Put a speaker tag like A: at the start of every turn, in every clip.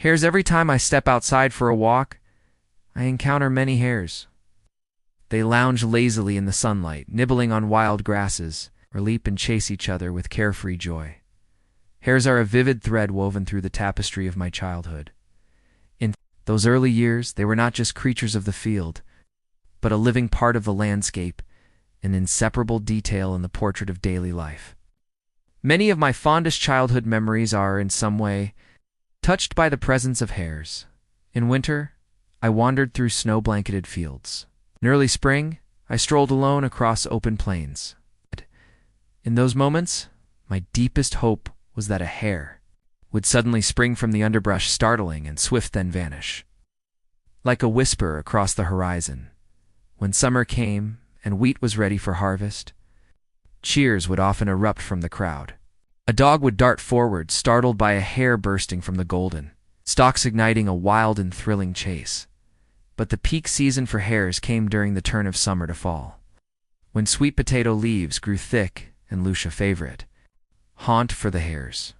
A: Hares. Every time I step outside for a walk, I encounter many hares. They lounge lazily in the sunlight, nibbling on wild grasses, or leap and chase each other with carefree joy. Hares are a vivid thread woven through the tapestry of my childhood. In those early years, they were not just creatures of the field, but a living part of the landscape, an inseparable detail in the portrait of daily life. Many of my fondest childhood memories are, in some way, touched by the presence of hares. In winter, I wandered through snow-blanketed fields. In early spring, I strolled alone across open plains. In those moments, my deepest hope was that a hare would suddenly spring from the underbrush, startling and swift, then vanish. Like a whisper across the horizon, when summer came and wheat was ready for harvest, cheers would often erupt from the crowd. A dog would dart forward, startled by a hare bursting from the golden stalks, igniting a wild and thrilling chase. But the peak season for hares came during the turn of summer to fall, when sweet potato leaves grew thick and Lucia favorite haunt for the hares.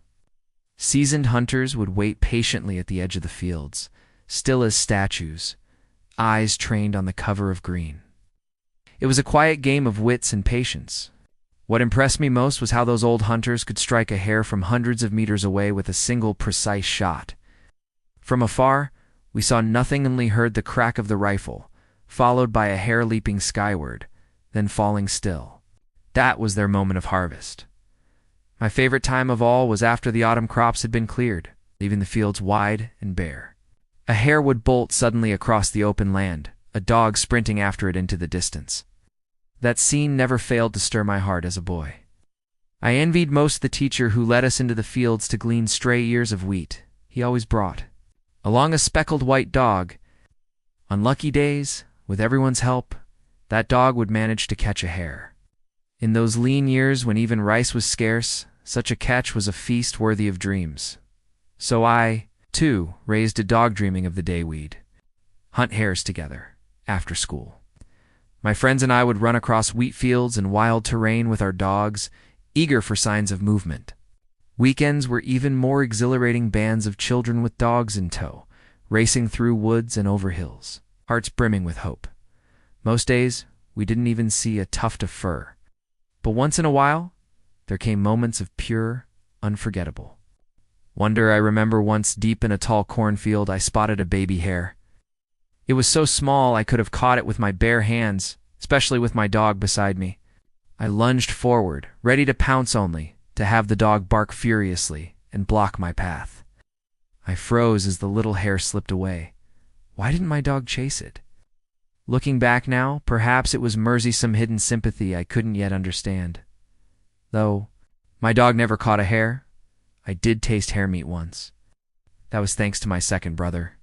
A: Seasoned hunters would wait patiently at the edge of the fields, still as statues, eyes trained on the cover of green. It was a quiet game of wits and patience. What impressed me most was how those old hunters could strike a hare from hundreds of meters away with a single precise shot. From afar, we saw nothing, only heard the crack of the rifle, followed by a hare leaping skyward, then falling still. That was their moment of harvest. My favorite time of all was after the autumn crops had been cleared, leaving the fields wide and bare. A hare would bolt suddenly across the open land, a dog sprinting after it into the distance. That scene never failed to stir my heart as a boy. I envied most the teacher who led us into the fields to glean stray ears of wheat. He always brought along a speckled white dog. On lucky days, with everyone's help, that dog would manage to catch a hare. In those lean years when even rice was scarce, such a catch was a feast worthy of dreams. So I, too, raised a dog, dreaming of the day we'd hunt hares together, after school. My friends and I would run across wheat fields and wild terrain with our dogs, eager for signs of movement. Weekends were even more exhilarating, bands of children with dogs in tow, racing through woods and over hills, hearts brimming with hope. Most days, we didn't even see a tuft of fur. But once in a while, there came moments of pure, unforgettable wonder. I remember once, deep in a tall cornfield, I spotted a baby hare. It was so small I could have caught it with my bare hands, especially with my dog beside me. I lunged forward, ready to pounce, only to have the dog bark furiously and block my path. I froze as the little hare slipped away. Why didn't my dog chase it? Looking back now, perhaps it was mercy, some hidden sympathy I couldn't yet understand. Though my dog never caught a hare, I did taste hare meat once. That was thanks to my second brother.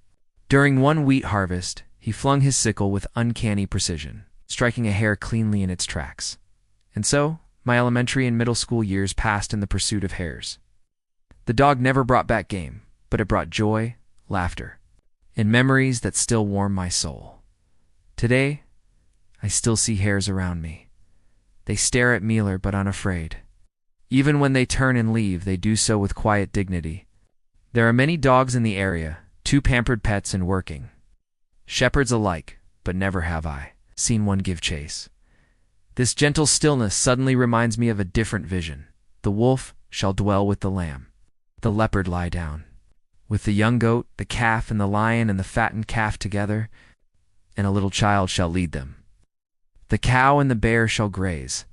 A: During one wheat harvest, he flung his sickle with uncanny precision, striking a hare cleanly in its tracks. And so, my elementary and middle school years passed in the pursuit of hares. The dog never brought back game, but it brought joy, laughter, and memories that still warm my soul. Today, I still see hares around me. They stare at me, but unafraid. Even when they turn and leave, they do so with quiet dignity. There are many dogs in the area, too pampered pets and working shepherds alike, but never have I seen one give chase. This gentle stillness suddenly reminds me of a different vision. The wolf shall dwell with the lamb, the leopard lie down, with the young goat, the calf, and the lion and the fattened calf together, and a little child shall lead them. The cow and the bear shall graze,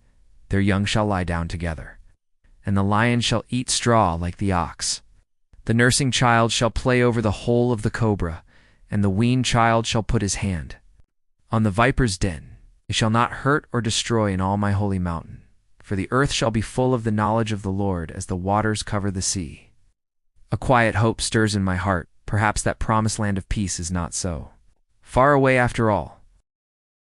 A: their young shall lie down together, and the lion shall eat straw like the ox. The nursing child shall play over the hole of the cobra, and the weaned child shall put his hand on the viper's den. They shall not hurt or destroy in all my holy mountain, for the earth shall be full of the knowledge of the Lord as the waters cover the sea. A quiet hope stirs in my heart. Perhaps that promised land of peace is not so far away after all.